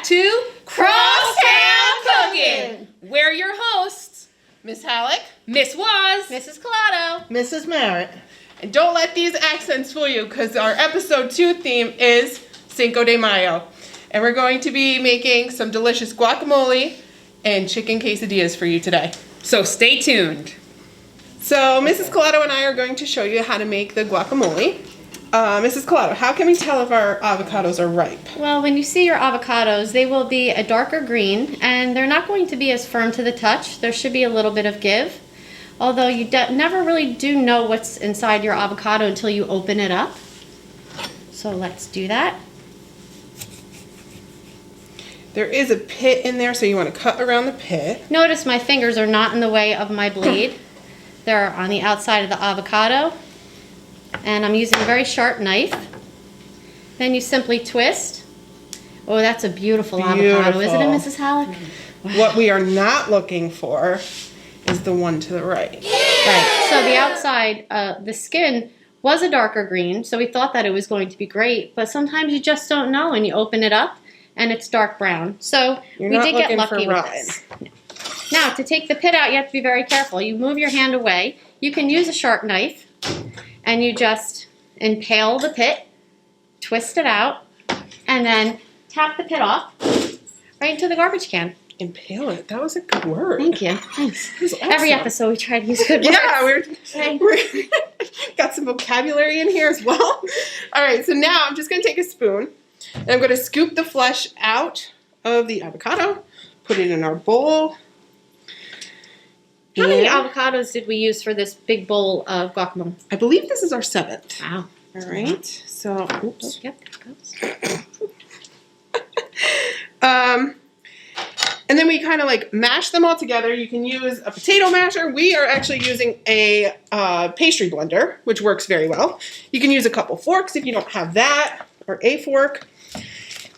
to Crosstown Cooking. We're your hosts, Miss Hallock, Miss Waz, Mrs. Collado, Mrs. Marut. and don't let these accents fool you because our episode 2 theme is Cinco De Mayo. And we're going to be making some delicious guacamole and chicken quesadillas for you today. So stay tuned. So Mrs. Collado and I are going to show you how to make the guacamole. Mrs. Collado, how can we tell if our avocados are ripe? Well, when you see your avocados, they will be a darker green, and they're not going to be as firm to the touch. There should be a little bit of give, although you never really do know what's inside your avocado until you open it up. So let's do that. There is a pit in there, so you want to cut around the pit. Notice my fingers are not in the way of my blade. They're on the outside of the avocado, and I'm using a very sharp knife. Then you simply twist. Oh, that's a beautiful avocado, isn't it, Mrs. Hallock? Wow. What we are not looking for is the one to the right. Right, so the outside, the skin was a darker green, so we thought that it was going to be great, but sometimes you just don't know when you open it up and it's dark brown. So we did get lucky with this. Now, to take the pit out, you have to be very careful. You move your hand away. You can use a sharp knife, and you just impale the pit, twist it out, and then tap the pit off right into the garbage can. Impale it. That was a good word. Thank you. Thanks. That was awesome. Every episode we try to use good words. Yeah, we're got some vocabulary in here as well. All right, so now I'm just going to take a spoon, and I'm going to scoop the flesh out of the avocado, put it in our bowl. How many avocados did we use for this big bowl of guacamole? I believe this is our 7th. Wow. All right, so, oops. Yep, there it goes. And then we kind of like mash them all together. You can use a potato masher. We are actually using a pastry blender, which works very well. You can use a couple forks if you don't have that, or a fork.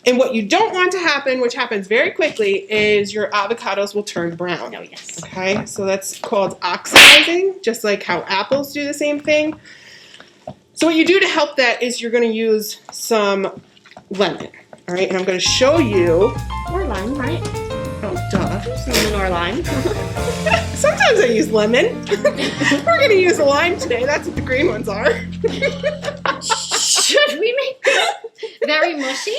And what you don't want to happen, which happens very quickly, is your avocados will turn brown. Oh, yes. Okay, so that's called oxidizing, just like how apples do the same thing. So what you do to help that is you're going to use some lemon. All right, and I'm going to show you. Or lime, right? Oh, duh. Lemon or lime. Sometimes I use lemon. We're going to use a lime today. That's what the green ones are. Should we make this very mushy?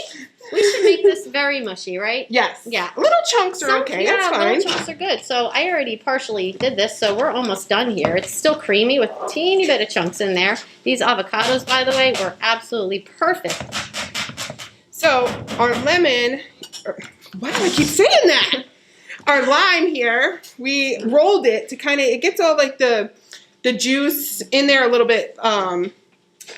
We should make this very mushy, right? Yes. Yeah. Little chunks are okay. Yeah, That's fine. little chunks are good. So I already partially did this, so we're almost done here. It's still creamy with a teeny bit of chunks in there. These avocados, by the way, were absolutely perfect. So our lemon, why do I keep saying that? Our lime here, we rolled it to kind of, it gets all like the juice in there a little bit, I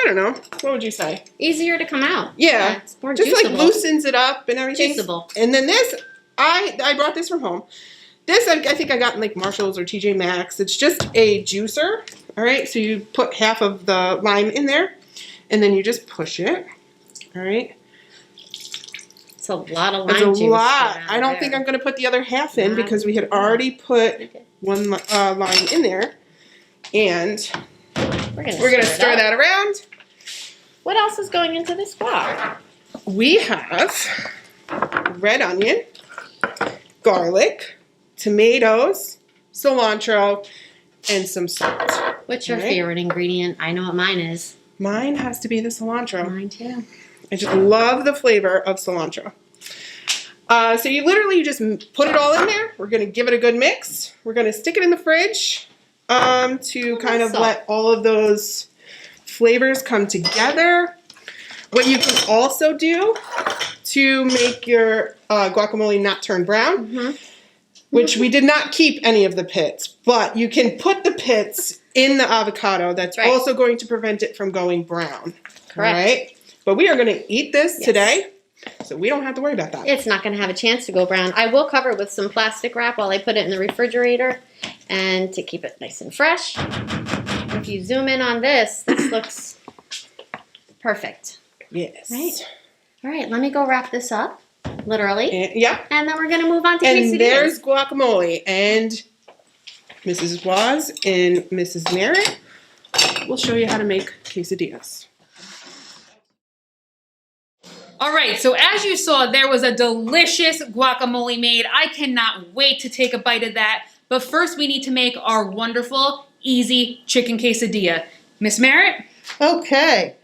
don't know, what would you say? Easier to come out. Yeah, It's more just juiceable. like loosens it up and everything. Juiceable. And then this, I brought this from home. This I think I got in like Marshall's or TJ Maxx. It's just a juicer. All right, so you put half of the lime in there, and then you just push it. All right. It's a lot of lime It's juice. a lot. I don't think I'm going to put the other half in because we had already put one lime in there, and we're going to stir that around. What else is going into this guac? We have red onion, garlic, tomatoes, cilantro, and some salt. What's your All right. favorite ingredient? I know what mine is. Mine has to be the cilantro. Mine too. I just love the flavor of cilantro. So you literally just put it all in there. We're going to give it a good mix. We're going to stick it in the fridge to kind of let all of those flavors come together. What you can also do to make your guacamole not turn brown, which we did not keep any of the pits, but you can put the pits in the avocado. That's also going to prevent it from going brown. Correct. All right? But we are going to eat this today, so we don't have to worry about that. It's not going to have a chance to go brown. I will cover it with some plastic wrap while I put it in the refrigerator and to keep it nice and fresh. If you zoom in on this, this looks perfect. Yes. Right. All right, let me go wrap this up, literally. Yep. And then we're going to move on to quesadillas. And there's guacamole. And Mrs. Waz and Mrs. Marut will show you how to make quesadillas. All right, so as you saw, there was a delicious guacamole made. I cannot wait to take a bite of that. But first, we need to make our wonderful, easy chicken quesadilla. Miss Marut? Okay,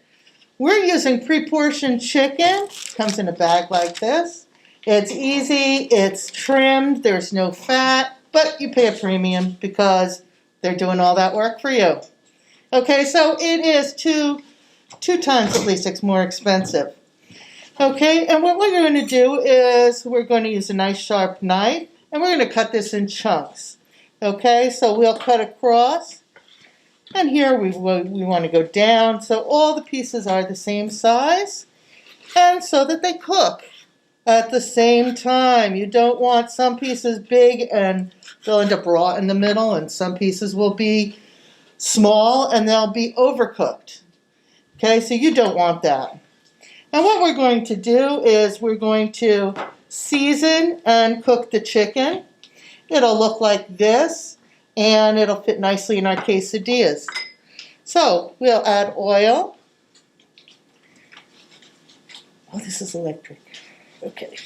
we're using pre-portioned chicken. Comes in a bag like this. It's easy, it's trimmed, there's no fat, but you pay a premium because they're doing all that work for you. Okay, so it is two times at least it's more expensive. Okay, and what we're going to do is we're going to use a nice sharp knife and we're going to cut this in chunks. Okay, so we'll cut across, and here we want to go down so all the pieces are the same size and so that they cook at the same time. You don't want some pieces big and they'll end up raw in the middle, and some pieces will be small and they'll be overcooked. Okay, so you don't want that. And what we're going to do is we're going to season and cook the chicken. It'll look like this, and it'll fit nicely in our quesadillas. So we'll add oil. Oh, this is electric. Okay.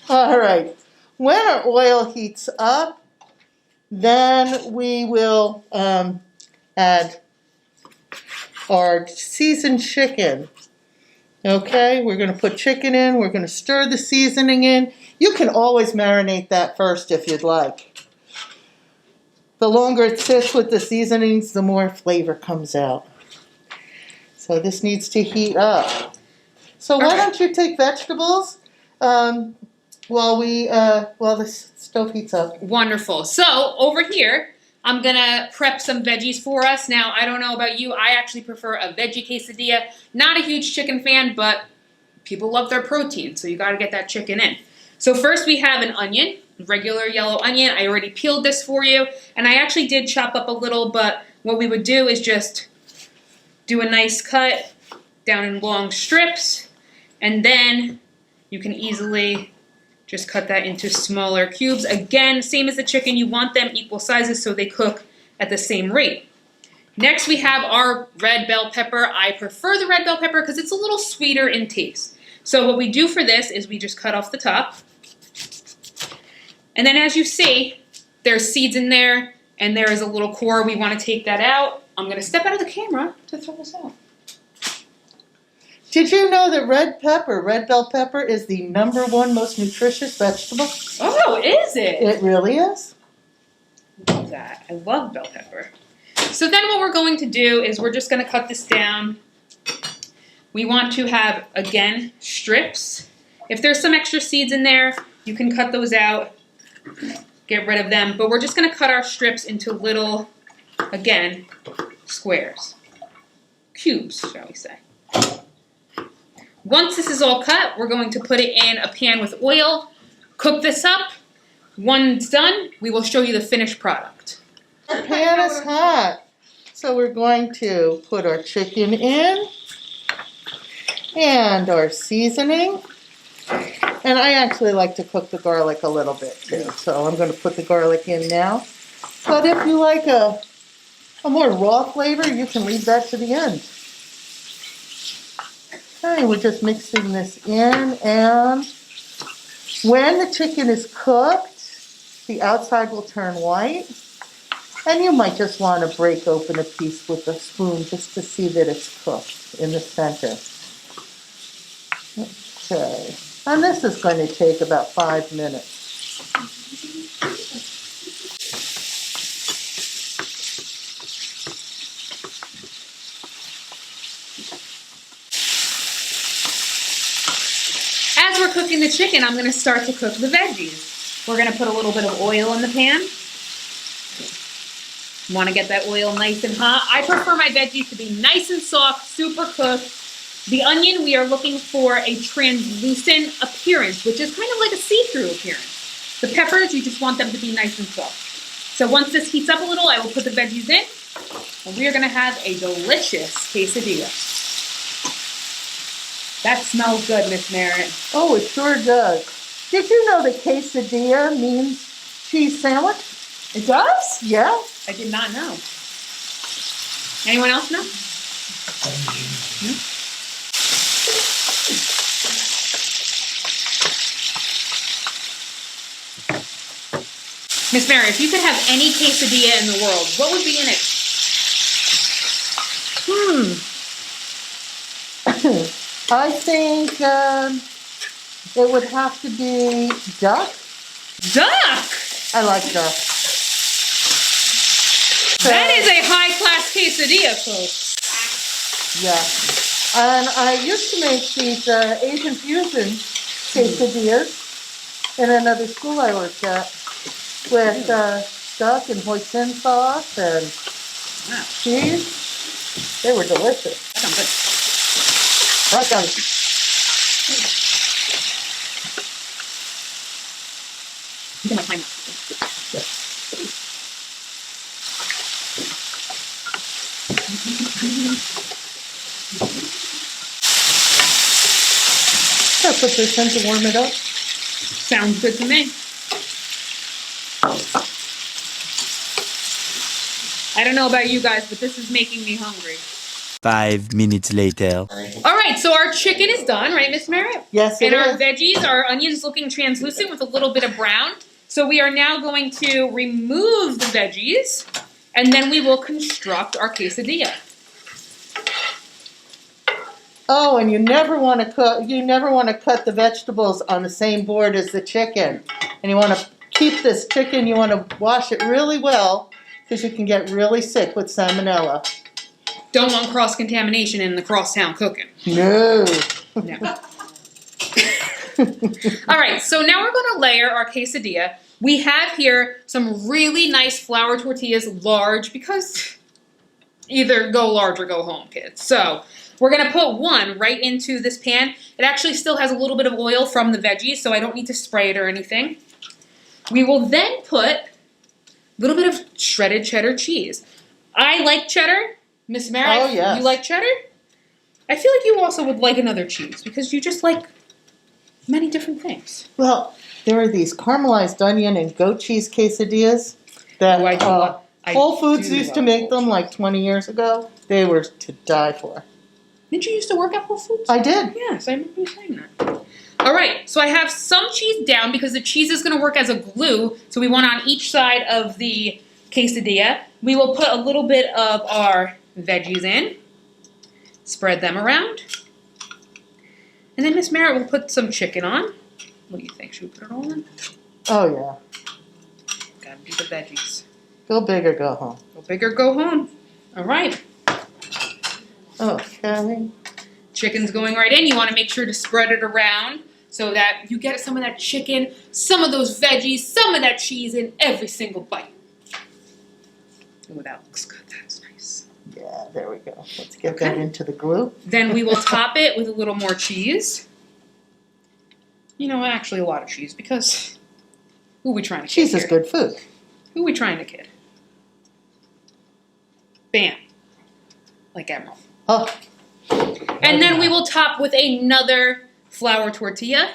All right. When our oil heats up, then we will add our seasoned chicken. Okay, we're going to put chicken in. We're going to stir the seasoning in. You can always marinate that first if you'd like. The longer it sits with the seasonings, the more flavor comes out. So this needs to heat up. So why don't you take vegetables while the stove heats up? Wonderful. So over here, I'm gonna prep some veggies for us. Now, I don't know about you, I actually prefer a veggie quesadilla. Not a huge chicken fan, but people love their protein, so you gotta get that chicken in. So first we have an onion, regular yellow onion. I already peeled this for you, and I actually did chop up a little, but what we would do is just do a nice cut down in long strips, and then you can easily just cut that into smaller cubes. Again, same as the chicken, you want them equal sizes so they cook at the same rate. Next, we have our red bell pepper. I prefer the red bell pepper because it's a little sweeter in taste. So what we do for this is we just cut off the top. And then as you see, there's seeds in there and there is a little core. We want to take that out. I'm going to step out of the camera to throw this out. Did you know that red bell pepper, is the #1 most nutritious vegetable? Oh, is it? It really is. Love that. I love bell pepper. So then what we're going to do is we're just going to cut this down. We want to have, again, strips. If there's some extra seeds in there, you can cut those out, get rid of them. But we're just going to cut our strips into little, again, squares. Cubes, shall we say. Once this is all cut, we're going to put it in a pan with oil, cook this up. When it's done, we will show you the finished product. Our pan is hot, so we're going to put our chicken in and our seasoning. And I actually like to cook the garlic a little bit too, so I'm going to put the garlic in now. But if you like a more raw flavor, you can leave that to the end. Okay, we're just mixing this in, and when the chicken is cooked, the outside will turn white, and you might just want to break open a piece with a spoon just to see that it's cooked in the center. Okay, and this is going to take about 5 minutes. As we're cooking the chicken, I'm going to start to cook the veggies. We're going to put a little bit of oil in the pan. Want to get that oil nice and hot. I prefer my veggies to be nice and soft, super cooked. The onion, we are looking for a translucent appearance, which is kind of like a see-through appearance. The peppers, you just want them to be nice and soft. So once this heats up a little, I will put the veggies in, and we are going to have a delicious quesadilla. That smells good, Miss Marut. Oh, it sure does. Did you know that quesadilla means cheese sandwich? It does? Yeah. I did not know. Anyone else know? No? Miss Mary, if you could have any quesadilla in the world, what would be in it? I think it would have to be duck. Duck! I like duck. That is a high-class quesadilla, folks. Yeah. And I used to make these Asian fusion quesadillas in another school I worked at with duck and hoisin sauce and cheese. They were delicious. That sounds good. Right on. You can have mine. I'll put this in to warm it up. Sounds good to me. I don't know about you guys, but this is making me hungry. 5 minutes later. All right, so our chicken is done, right, Miss Marriott? Yes, it And our is. veggies, our onions looking translucent with a little bit of brown. So we are now going to remove the veggies, and then we will construct our quesadilla. Oh, and you never want to cut the vegetables on the same board as the chicken. And you want to keep this chicken, you want to wash it really well because you can get really sick with salmonella. Don't want cross-contamination in the Crosstown Cooking. No. No. All right, so now we're going to layer our quesadilla. We have here some really nice flour tortillas, large, because either go large or go home, kids. So we're going to put one right into this pan. It actually still has a little bit of oil from the veggies, so I don't need to spray it or anything. We will then put a little bit of shredded cheddar cheese. I like cheddar. Miss Mary, Oh, yes. You like cheddar? I feel like you also would like another cheese because you just like many different things. Well, there are these caramelized onion and goat cheese quesadillas that Whole Foods used to make them like 20 years ago. They were to die for. Didn't you used to work at Whole Foods? I did. Yes, I remember you saying that. All right, so I have some cheese down because the cheese is going to work as a glue. So we want on each side of the quesadilla. We will put a little bit of our veggies in, spread them around, and then Miss Merritt will put some chicken on. What do you think? Should we put it all in? Oh, yeah. Gotta be the veggies. Go big or go home. Go big or go home. All right. Okay. Chicken's going right in. You want to make sure to spread it around so that you get some of that chicken, some of those veggies, some of that cheese in every single bite. Oh, that looks good. That's nice. Yeah, there we go. Let's get that into the glue. Then we will top it with a little more cheese. You know, actually a lot of cheese because who are we trying to kid Cheese is here? good food. Who are we trying to kid? Bam. Like Emerald. Oh. And then we will top with another flour tortilla.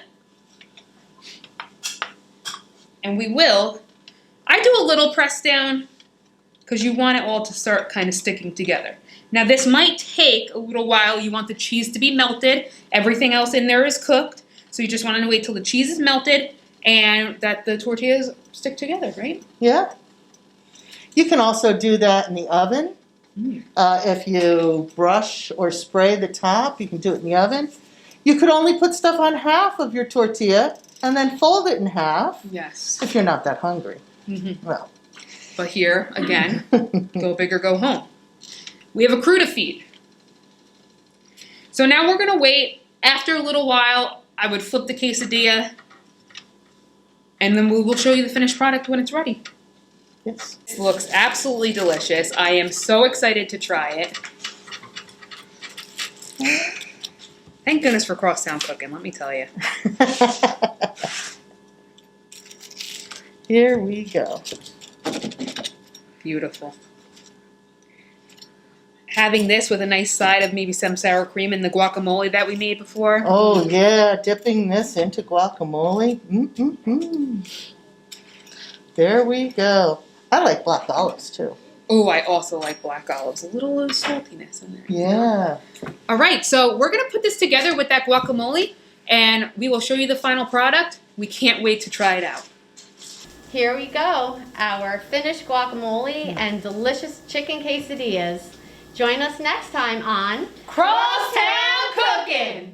And we will, I do a little press down because you want it all to start kind of sticking together. Now this might take a little while. You want the cheese to be melted. Everything else in there is cooked. So you just want to wait till the cheese is melted and that the tortillas stick together, right? Yeah. You can also do that in the oven. If you brush or spray the top, you can do it in the oven. You could only put stuff on half of your tortilla and then fold it in half Yes. if you're not that hungry. Mm-hmm. Well. But here, again, go big or go home. We have a crew to feed. So now we're going to wait. After a little while, I would flip the quesadilla, and then we will show you the finished product when it's ready. Yes. This looks absolutely delicious. I am so excited to try it. Thank goodness for Crosstown Cooking, let me tell you. Here we go. Beautiful. Having this with a nice side of maybe some sour cream and the guacamole that we made before. Oh, yeah. Dipping this into guacamole. Mm-mm-mm. There we go. I like black olives, too. Oh, I also like black olives. A little saltiness in there. Yeah. All right, so we're going to put this together with that guacamole, and we will show you the final product. We can't wait to try it out. Here we go, our finished guacamole and delicious chicken quesadillas. Join us next time on Crosstown Cooking!